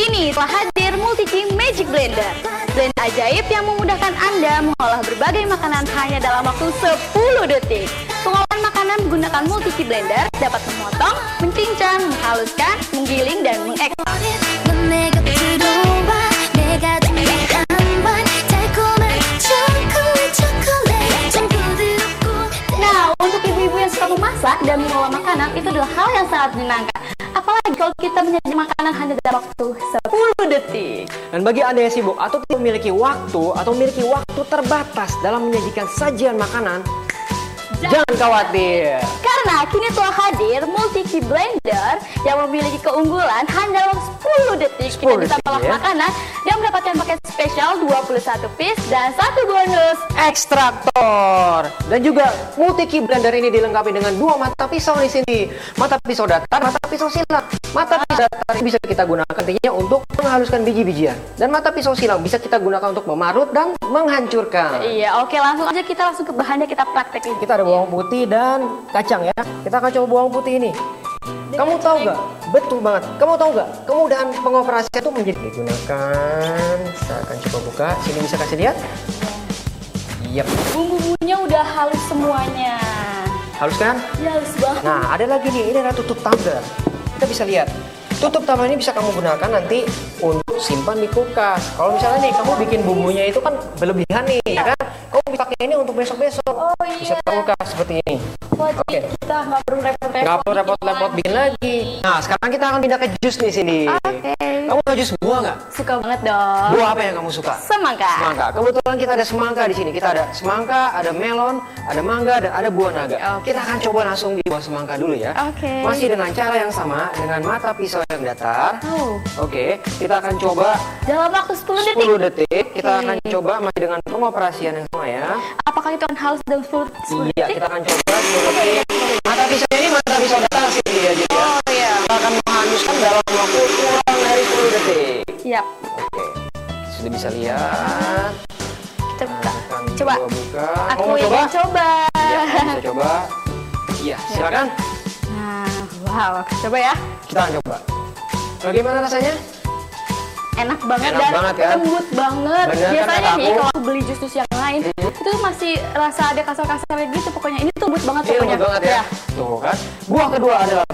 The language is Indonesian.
Kini telah hadir Multiki Magic Blender. Blender ajaib yang memudahkan Anda mengolah berbagai makanan hanya dalam waktu 10 detik. Pengolahan makanan menggunakan Multiki Blender dapat memotong, mencincang, menghaluskan, menggiling, dan mengekstrak. Nah, untuk ibu-ibu yang suka memasak dan mengolah makanan, itu adalah hal yang sangat menyenangkan. Apalagi kalau kita menyajikan makanan hanya dalam waktu 10 detik. Dan bagi Anda yang sibuk atau tidak memiliki waktu terbatas dalam menyajikan sajian makanan, jangan khawatir. Karena kini telah hadir Multiki Blender yang memiliki keunggulan hanya dalam 10 detik kita bisa detik, olah ya. makanan dan mendapatkan paket spesial 21 piece dan 1 bonus. Ekstraktor. Dan juga Multiki Blender ini dilengkapi dengan 2 mata pisau di sini. Mata pisau datar, mata pisau silang. Mata pisau datar bisa kita gunakan nantinya untuk menghaluskan biji-bijian. Dan mata pisau silang bisa kita gunakan untuk memarut dan menghancurkan. Iya, oke, langsung aja kita langsung ke bahannya, kita praktekin. Kita ada bawang putih dan kacang ya. Kita akan coba bawang putih ini. Kamu tahu nggak? Betul banget. Kamu tahu nggak? Kemudahan pengoperasian itu menjadi digunakan. Kita akan coba buka. Sini bisa kasih lihat. Yap. Bumbu-bumbunya udah halus semuanya. Halus kan? Ya, halus banget. Nah, ada lagi nih. Ini ada tutup tumbler. Kita bisa lihat. Tutup tumbler ini bisa kamu gunakan nanti untuk simpan di kulkas. Kalau misalnya nih kamu bikin bumbunya itu kan berlebihan nih, ya kan? Kamu bisa pakai ini untuk besok-besok. Oh, iya. Bisa kulkas seperti ini. Wah, Oke. kita nggak perlu repot-repot. Nggak perlu repot-repot bikin lagi. Nah, sekarang kita akan pindah ke jus nih sini. Oke. Kamu tahu jus buah nggak? Suka banget dong. Buah apa yang kamu suka? Semangka. Semangka. Kebetulan kita ada semangka di sini. Kita ada semangka, ada melon, ada mangga, dan ada buah naga. Oke. Kita akan coba langsung di buah semangka dulu ya. Oke. Masih dengan cara yang sama, dengan mata pisau yang datar. Oh. Oke, kita akan coba Dalam waktu 10 detik. 10 detik. Kita Oke. akan coba masih dengan pengoperasian yang sama ya. Apakah itu akan halus dalam 10 Iya, detik? kita akan coba 10 detik. Mata pisaunya ini mata pisau datar sih dia jadi ya. Oh iya. Kita akan menghaluskan dalam waktu kurang dari 10 detik. Siap. Oke, sudah bisa lihat. Kita buka. Akan Coba. buka. Aku Kamu mau yang coba? coba. Ya, kamu bisa coba. Iya, silakan. Nah, wow. Coba ya. Kita akan coba. Bagaimana rasanya? Enak banget Enak dan banget kan? lembut banget. Bener kan, Biasanya kata nih aku? kalau aku beli jus yang lain, itu masih rasa ada kasar-kasarnya gitu pokoknya. Ini tuh lembut banget Ini pokoknya. lembut banget ya. Tuh kan. Buah kedua adalah